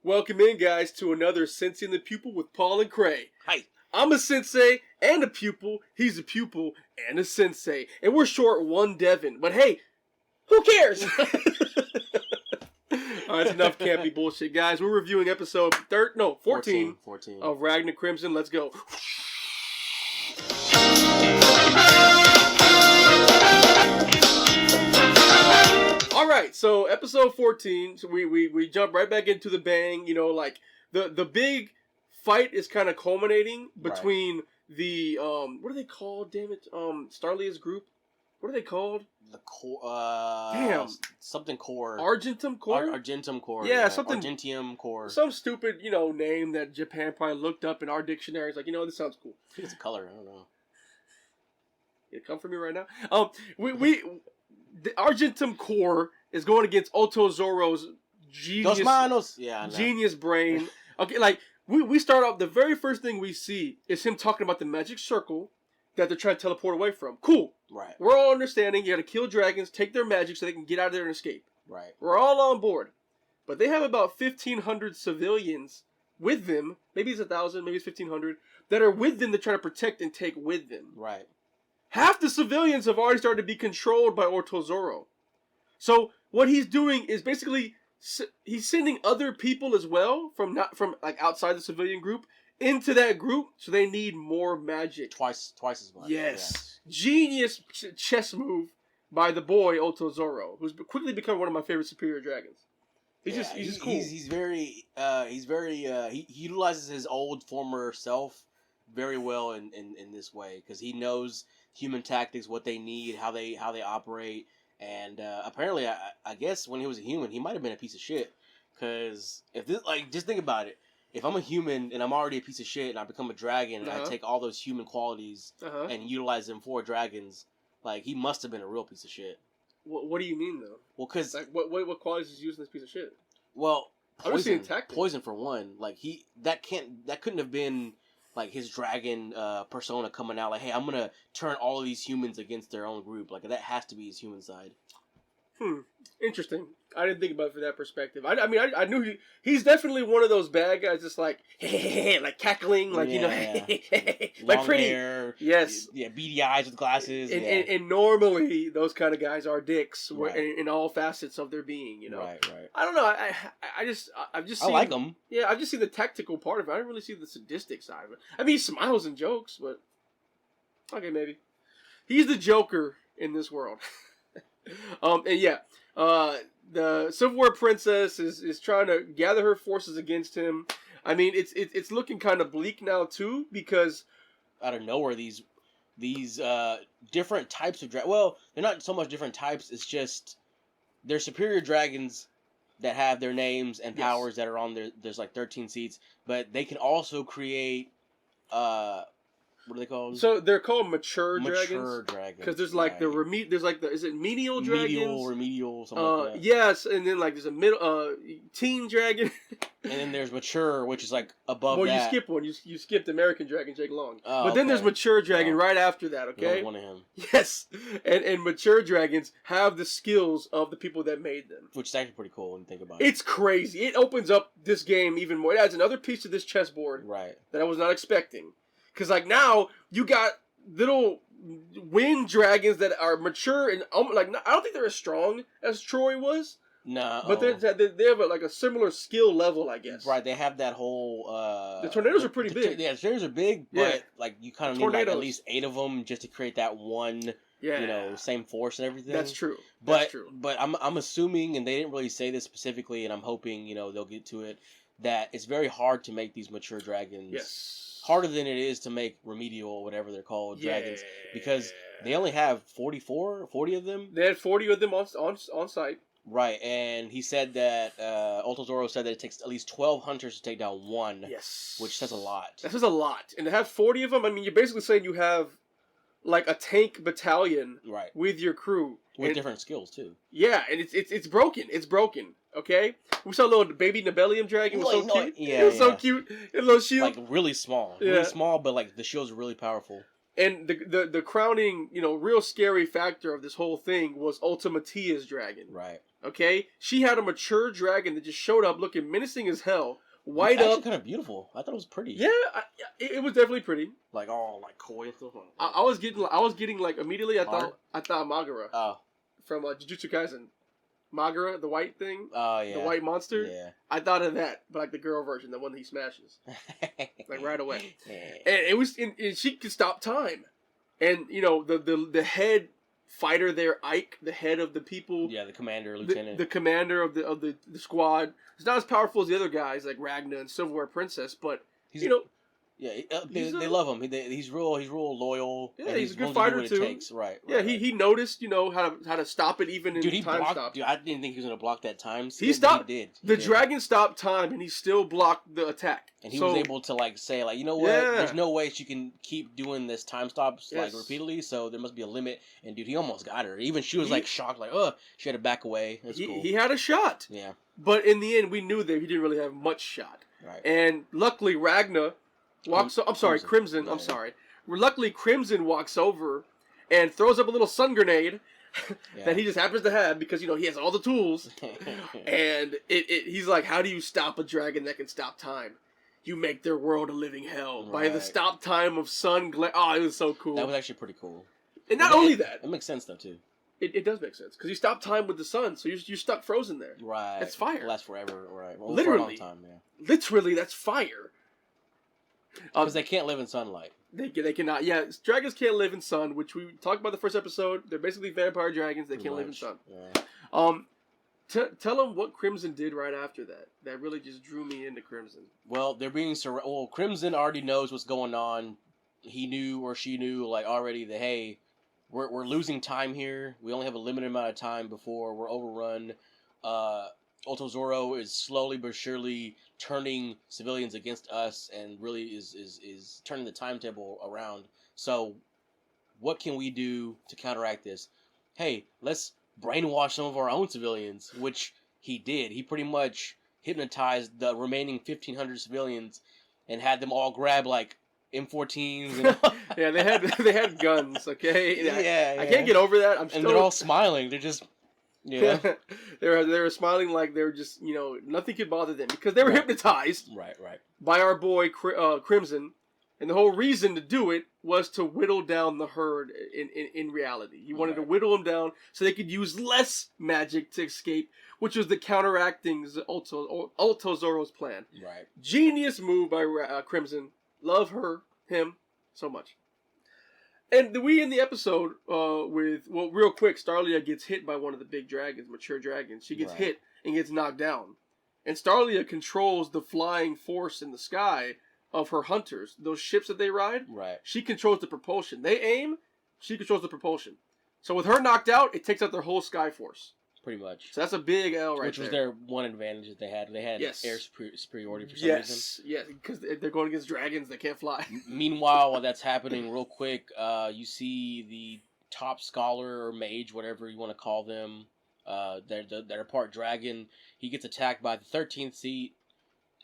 Welcome in, guys, to another Sensei and the Pupil with Paul and Cray. Hi. I'm a sensei and a pupil. He's a pupil and a sensei. And we're short one Devin. But hey, who cares? Alright, that's enough campy bullshit, guys. We're reviewing episode 14 of Ragna Crimson. Let's go. Alright, so episode 14, so we jump right back into the bang. You know, like the big fight is kind of culminating between the what are they called? Damn it, Starlia's group. What are they called? The core. Something core. Argentum core. Argentum core. Yeah, something. Argentium core. Some stupid, name that Japan probably looked up in our dictionaries. Like, this sounds cool. I think it's a color. I don't know. It come from me right now. The Argentum core is going against Otozoro's genius brain. Okay, like we start off. The very first thing we see is him talking about the magic circle that they're trying to teleport away from. Cool. Right. We're all understanding. You got to kill dragons, take their magic so they can get out of there and escape. Right. We're all on board. But they have about 1,500 civilians with them. Maybe it's 1,000, maybe it's 1,500 that are with them to try to protect and take with them. Right. Half the civilians have already started to be controlled by Otozoro. So what he's doing is basically he's sending other people as well from outside the civilian group into that group, so they need more magic. Twice as much. Yes. Genius chess move by the boy Otozoro, who's quickly become one of my favorite superior dragons. He's just cool. He utilizes his old former self very well in this way, because he knows human tactics, what they need, how they operate, and apparently I guess when he was a human he might have been a piece of shit, because just think about it. If I'm a human and I'm already a piece of shit and I become a dragon and I take all those human qualities and utilize them for dragons, like, he must have been a real piece of shit. What do you mean, though? Well, because what qualities is using this piece of shit? Well, poison for one. Like, that couldn't have been like his dragon persona coming out. Like, hey, I'm gonna turn all of these humans against their own group. Like, that has to be his human side. Interesting. I didn't think about it from that perspective. I mean, I knew he's definitely one of those bad guys, just like like cackling, like like pretty hair, yes, beady eyes with glasses, and normally those kind of guys are dicks, in all facets of their being, Right. I don't know. I've just seen, I like him. Yeah, I've just seen the tactical part of it. I didn't really see the sadistic side of it. I mean, he smiles and jokes, but okay, maybe he's the Joker in this world. The Civil War princess is trying to gather her forces against him. I mean, it's looking kind of bleak now too, because out of nowhere these different types of well, they're not so much different types. It's just they're superior dragons that have their names and powers that are on there. There's like 13 seats, but they can also create what are they called? So they're called mature dragons. Mature dragons. Because there's like is it menial dragons? Remedial, something like that. Yes, and then like there's a teen dragon. And then there's mature, which is like above that. Well, you skip one. You skipped American Dragon, Jake Long. But then there's mature dragon right after that, okay? One of him. Yes. And mature dragons have the skills of the people that made them. Which is actually pretty cool when you think about it. It's crazy. It opens up this game even more. It adds another piece to this chessboard that I was not expecting. Because, like, now you got little wind dragons that are mature and, I don't think they're as strong as Troy was. No. But they have a similar skill level, I guess. Right, they have that whole... the tornadoes are pretty big. Yeah, the tornadoes are big, but, like, you kind of need, like, at least 8 of them just to create that one, same force and everything. That's true. But I'm assuming, and they didn't really say this specifically, and I'm hoping, they'll get to it, that it's very hard to make these mature dragons. Yes. Harder than it is to make remedial, whatever they're called, dragons, because they only have 40 of them. They had 40 of them on site. Right, and he said that Otozoro said that it takes at least 12 hunters to take down one. Yes, which says a lot. That says a lot, and to have 40 of them, I mean, you're basically saying you have like a tank battalion, with your crew with different skills too. Yeah, and it's broken. It's broken. Okay, we saw a little baby Nibelium dragon. It was so cute. It was so cute. A little shield, like really small, really small, but like the shield's really powerful. And the crowning, real scary factor of this whole thing was Ultimatia's dragon. Right. Okay, she had a mature dragon that just showed up looking menacing as hell, white Actually, up. kind of beautiful. I thought it was pretty. Yeah, it was definitely pretty. Like all like coy and stuff. I was getting like immediately. I thought Magara from Jujutsu Kaisen. Magara, the white thing. Oh yeah. The white monster. Yeah. I thought of that, but like the girl version, the one that he smashes, like right away. Yeah. And it was, and she could stop time, and you know the head fighter there, Ike, the head of the people. Yeah, the commander, lieutenant. The commander of the squad. He's not as powerful as the other guys like Ragna and Silverware Princess, but you know. Yeah, they love him. He's real loyal. Yeah, he's a good fighter too. Right. Yeah, he noticed, you know, how to stop it even in time stop. Dude, I didn't think he was gonna block that time. He stopped. He did. The dragon stopped time, and he still blocked the attack. And he was able to like say like, you know what? Yeah. There's no way she can keep doing this time stops like repeatedly. So there must be a limit. And dude, he almost got her. Even she was like shocked, like, she had to back away. That's cool. He had a shot. Yeah. But in the end, we knew that he didn't really have much shot. Right. And luckily, Ragna walks. I'm sorry, Crimson. I'm sorry. Luckily, Crimson walks over and throws up a little sun grenade that he just happens to have because you know he has all the tools. And he's like, "How do you stop a dragon that can stop time? You make their world a living hell by the stop time of sun glare." Oh, it was so cool. That was actually pretty cool. And not only that, it makes sense though too. It does make sense because you stop time with the sun, so you're stuck frozen there. Right. It's fire. It lasts forever. Right. Well, literally. For a long time, yeah. Literally, that's fire. Because they can't live in sunlight. They cannot. Yeah, dragons can't live in sun, which we talked about the first episode. They're basically vampire dragons. They can't live in sun. Yeah. Tell them what Crimson did right after that. That really just drew me into Crimson. Well, they're being Well, Crimson already knows what's going on. He knew or she knew like already that hey, we're losing time here. We only have a limited amount of time before we're overrun. Otozoro is slowly but surely turning civilians against us and really is turning the timetable around. So what can we do to counteract this? Hey, let's brainwash some of our own civilians, which he did. He pretty much hypnotized the remaining 1,500 civilians and had them all grab like M14s. And yeah, they had guns. Okay, yeah, I can't get over that. And they're all smiling. They're just. Yeah, they were smiling like they were just nothing could bother them because they were hypnotized. Right. By our boy Crimson, and the whole reason to do it was to whittle down the herd. In reality, he wanted to whittle them down so they could use less magic to escape, which was the counteracting Altozoro's plan. Right. Genius move by Crimson. Love him so much. And we in the episode real quick, Starlia gets hit by one of the big dragons, mature dragons. She gets hit and gets knocked down. And Starlia controls the flying force in the sky of her hunters, those ships that they ride. Right. She controls the propulsion. They aim, she controls the propulsion. So with her knocked out, it takes out their whole sky force. Pretty much. So that's a big L right there. Which was their one advantage that they had. They had air superiority for some reason. Yes, because they're going against dragons that can't fly. Meanwhile, while that's happening, real quick, you see the top scholar or mage, whatever you want to call them, that are part dragon. He gets attacked by the 13th seat,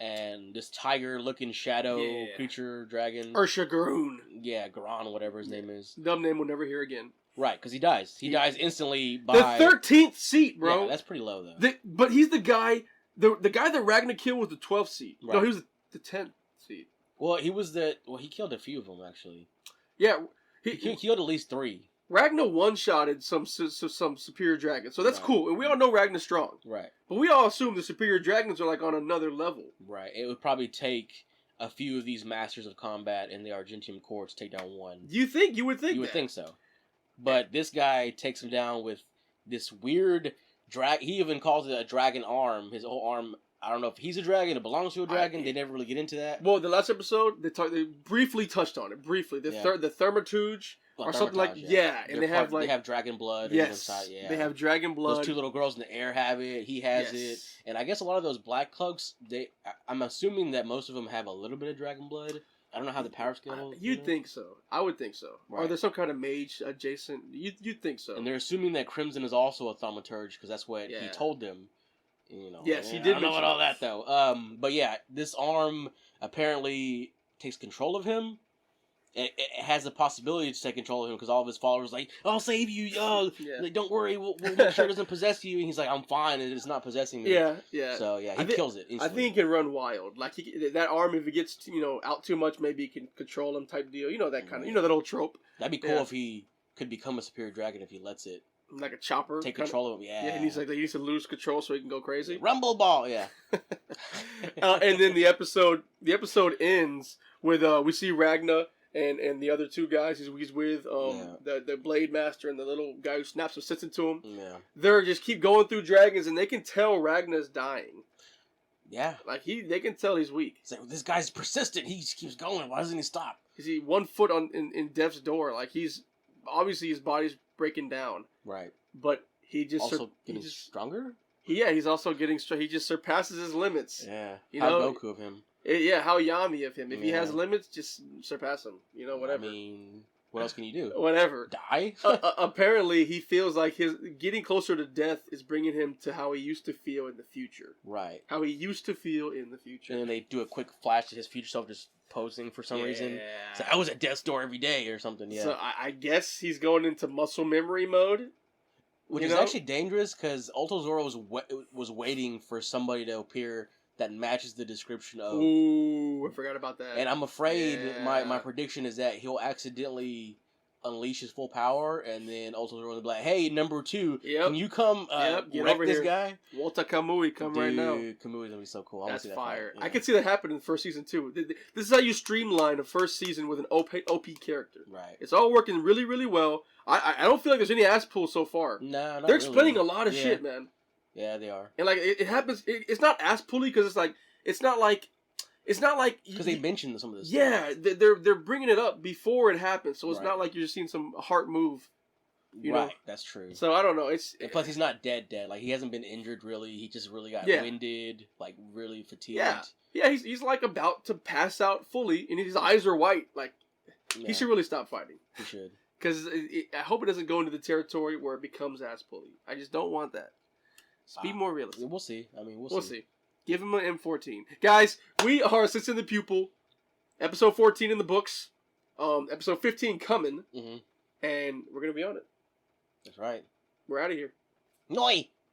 and this tiger-looking shadow creature dragon. Ursha Garoon. Yeah, Garon, whatever his name is. Dumb name we'll never hear again. Right, because he dies. He dies instantly by... The 13th seat, bro. Yeah, that's pretty low, though. But he's the guy... The guy that Ragna killed was the 12th seat. Right. No, he was the 10th seat. Well, he killed a few of them, actually. Yeah. He killed at least 3. Ragna one-shotted some superior dragons. So that's cool. And we all know Ragna's strong. Right. But we all assume the superior dragons are like on another level. Right. It would probably take a few of these masters of combat in the Argentium Court to take down one. You would think You would think so. But this guy takes him down with this weird he even calls it a dragon arm. His whole arm, I don't know if he's a dragon, it belongs to a dragon. They never really get into that. Well, the last episode, they briefly touched on it. Briefly. The Thermituge or something like and they have dragon blood inside. Yeah. They have dragon blood. Those 2 little girls in the air have it. He has it. And I guess a lot of those black cloaks, I'm assuming that most of them have a little bit of dragon blood. I don't know how the power scale is. You'd think so. I would think so. Right. Or there's some kind of mage adjacent. You'd think so. And they're assuming that Crimson is also a thaumaturge because that's what he told them. Yes, he did. I don't know about all that though. But yeah, this arm apparently takes control of him, it has the possibility to take control of him because all of his followers like, I'll save you, Yeah. like, don't worry, we'll make sure it doesn't possess you. And he's like, I'm fine, and it's not possessing me. Yeah. So yeah, he kills it instantly. I think he can run wild. Like that arm, if it gets out too much, maybe he can control him type deal. You know that kind of that old trope. That'd be cool if he could become a superior dragon if he lets it. Like a chopper. Take control of him, yeah. Yeah, and he needs to lose control so he can go crazy. Rumble ball, yeah. And then the episode ends with we see Ragna and the other two guys he's with the Blade Master and the little guy who snaps and sits into him. Yeah. They're just keep going through dragons and they can tell Ragna's dying. Yeah. Like they can tell he's weak. It's like, this guy's persistent. He just keeps going. Why doesn't he stop? Is he 1 foot in death's door? Like he's obviously his body's breaking down. Right. But he just also getting stronger. He's also getting strong. He just surpasses his limits. Yeah. How Goku of him. How Yami of him. If he has limits, just surpass him. Whatever. I mean, what else can you do? Whatever. Die? Apparently, he feels like his getting closer to death is bringing him to how he used to feel in the future. Right. How he used to feel in the future. And then they do a quick flash to his future self just posing for some reason. So I was at death's door every day or something. Yeah. So I guess he's going into muscle memory mode. Which is actually dangerous because Ultra Zoro was waiting for somebody to appear that matches the description of. Ooh, I forgot about that. And I'm afraid my prediction is that he'll accidentally unleash his full power, and then Ultra Zoro will be like, "Hey, number 2, can you come wreck this guy?" Walter Kamui, right now. Kamui's gonna be so cool. That's fire. I could see that happen in the first season too. This is how you streamline a first season with an OP character. Right. It's all working really, really well. I don't feel like there's any ass pull so far. No, they're explaining a lot of shit, man. Yeah, they are. And like it happens. It's not ass pully because it's not like because they mentioned some of this. Yeah, stuff. they're bringing it up before it happens, so it's not like you're just seeing some heart move. You know? That's true. So I don't know. And plus he's not dead. Like he hasn't been injured really. He just really got winded, like really fatigued. Yeah. He's like about to pass out fully, and his eyes are white. Like he should really stop fighting. He should. Because I hope it doesn't go into the territory where it becomes ass pully. I just don't want that. Just be more realistic. We'll see. I mean, we'll see. Give him an M14. Guys, we are Sits in the Pupil. Episode 14 in the books. Episode 15 coming. Mm-hmm. And we're going to be on it. That's right. We're out of here. Noi!